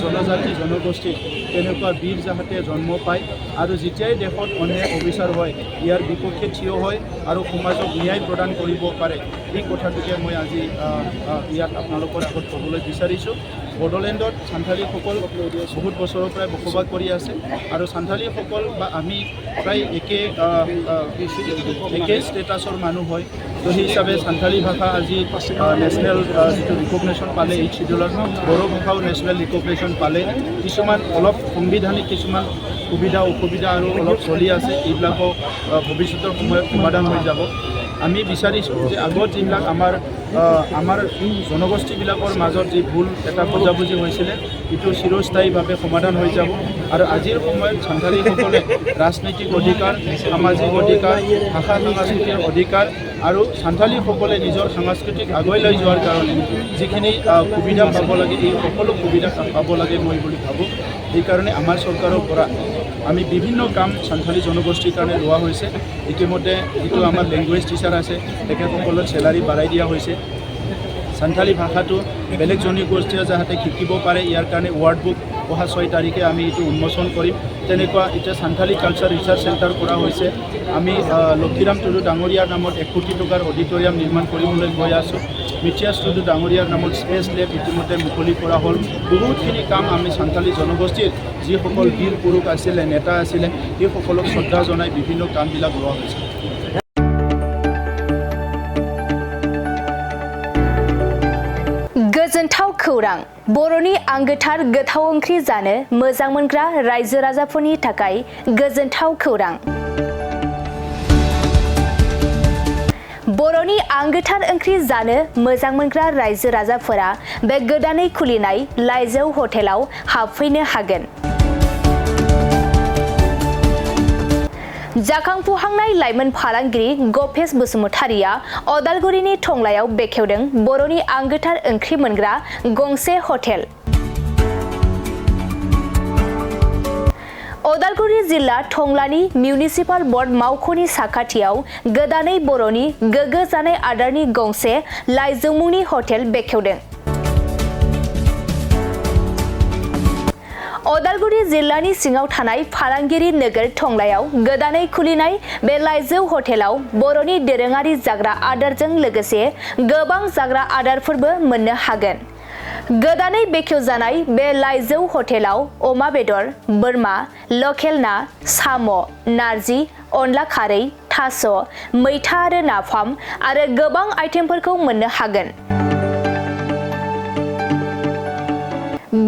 জনজাতি জনগোষ্ঠী তেনেকুৱা বীৰ যাহাতে জন্ম পায় আৰু যেতিয়াই দেশত অন্যায় অবিচাৰ হয় ইয়াৰ বিপক্ষে থিয় হয় আৰু সমাজক ন্যায় প্ৰদান কৰিব পাৰে এই কথাটোকে মই আজি ইয়াত আপোনালোকৰ আগত ক'বলৈ বিচাৰিছোঁ। বড়োলেণ্ডত সান্থালীসকল বহুত বছৰৰ পৰাই বসবাস কৰি আছে আৰু সান্থালীসকল বা আমি প্ৰায় একে ষ্টেটাছৰ মানুহ হয়। তো সেই হিচাপে সান্থালী ভাষা আজি নেশ্যনেল যিটো ৰিকগনেশ্যন পালে এই চিডিউলত বড়ো ভাষাও নেশ্যনেল ৰিকগনেশ্যন পালে। কিছুমান অলপ সাংবিধানিক কিছুমান সুবিধা অসুবিধা আৰু অলপ চলি আছে, এইবিলাকো ভৱিষ্যতৰ সময়ত সমাধান হৈ যাব। আমি বিচাৰিছোঁ যে আগত যিবিলাক আমাৰ জনগোষ্ঠীবিলাকৰ মাজত যি ভুল এটা বুজাবুজি হৈছিলে এইটো চিৰস্থায়ীভাৱে সমাধান হৈ যাব আৰু আজিৰ সময়ত সান্থালীসকলে ৰাজনৈতিক অধিকাৰ, সামাজিক অধিকাৰ, ভাষা সংস্কৃতিৰ অধিকাৰ আৰু সান্থালীসকলে নিজৰ সংস্কৃতিক আগুৱাই লৈ যোৱাৰ কাৰণে যিখিনি সুবিধা পাব লাগে এই সকলো সুবিধা পাব লাগে মই বুলি ভাবোঁ। সেইকাৰণে আমাৰ চৰকাৰৰ পৰা আমি বিভিন্ন কাম সান্থালী জনগোষ্ঠীৰ কাৰণে লোৱা হৈছে। ইতিমধ্যে যিটো আমাৰ লেংগুৱেজ টিচাৰ আছে তেখেতসকলৰ চেলাৰী বাঢ়াই দিয়া হৈছে। সান্থালী ভাষাটো বেলেগ জনগোষ্ঠীয়ে যাতে শিকিব পাৰে ইয়াৰ কাৰণে ৱাৰ্ড বুক অহা 6 তাৰিখে আমি এইটো উন্মোচন কৰিম। তেনেকুৱা এতিয়া সান্থালী কালচাৰ ৰিচাৰ্চ চেণ্টাৰ কৰা হৈছে। আমি লক্ষীৰাম টুডু ডাঙৰীয়াৰ নামত 1 কোটি টকাৰ অডিটৰিয়াম নিৰ্মাণ কৰিবলৈ গৈ আছোঁ। মিথিয়াছ টুডু ডাঙৰীয়াৰ নামত স্পেচ লেব ইতিমধ্যে মুকলি কৰা হ'ল। বহুতখিনি কাম আমি সান্থালী জনগোষ্ঠীৰ যিসকল বীৰ পুৰুষ আছিলে, নেতা আছিলে সেইসকলক শ্ৰদ্ধা জনাই বিভিন্ন কামবিলাক লোৱা হৈছে। गोजोनथाव खौरां बर'नि आंगोथार गोथाव ओंख्रि जानो मोजां मोनग्रा रायजो राजाफोरनि थाखाय गोजोनथाव खौरां। बर'नि आंगोथार ओंख्रि जानो मोजां मोनग्रा रायजो राजाफोरा बे गोदानै खुलिनाय लाइजौ हटेलाव हाबफैनो हागोन। जाखांफुहांनाय लाइमोन फालांगिरि गपेश बसुमतारिया अदालगुरिनि टंलायाव बेखेवदों बर'नि आंगोथार ओंख्रि मोनग्रा गंसे हटेल। अदालगुरि जिल्ला टंलानि मिउनिसिपाल बर्ड मावख'नि साखाथियाव गोदानै बर'नि गोग्गो जानाय आदारनि गंसे लाइजौ मुंनि हटेल बेखेवदों। अदालगुरि जिल्लानि सिङाव थानाय फालांगिरि नोगोर टंलायाव गोदानै खुलिनाय बे लाइजौ हटेलाव बर'नि दोरोङारि जाग्रा आदारजों लोगोसे गोबां जाग्रा आदारफोरबो मोननो हागोन। गोदानै बेखेवजानाय बे लाइजौ हटेलाव अमा बेदर, बोरमा, लकेल ना, साम', नारजि, अनला खारै, थास', मैथा आरो नाफाम आरो गोबां आइटेमफोरखौ मोननो हागोन।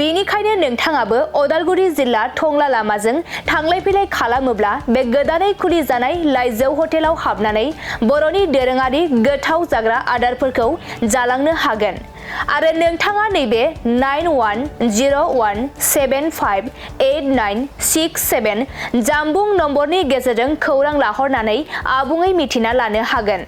बेनिखायनो नोंथाङाबो अदालगुरि जिल्ला टंला लामाजों थांलाय फैलाय खालामोब्ला बे गोदानै खुलिजानाय लाइजौ हटेलाव हाबनानै बर'नि दोरोङारि गोथाव जाग्रा आदारफोरखौ जालांनो हागोन आरो नोंथाङा नैबे 9101758967 जानबुं नम्बरनि गेजेरजों खौरां लाहरनानै आबुङै मिथिना लानो हागोन।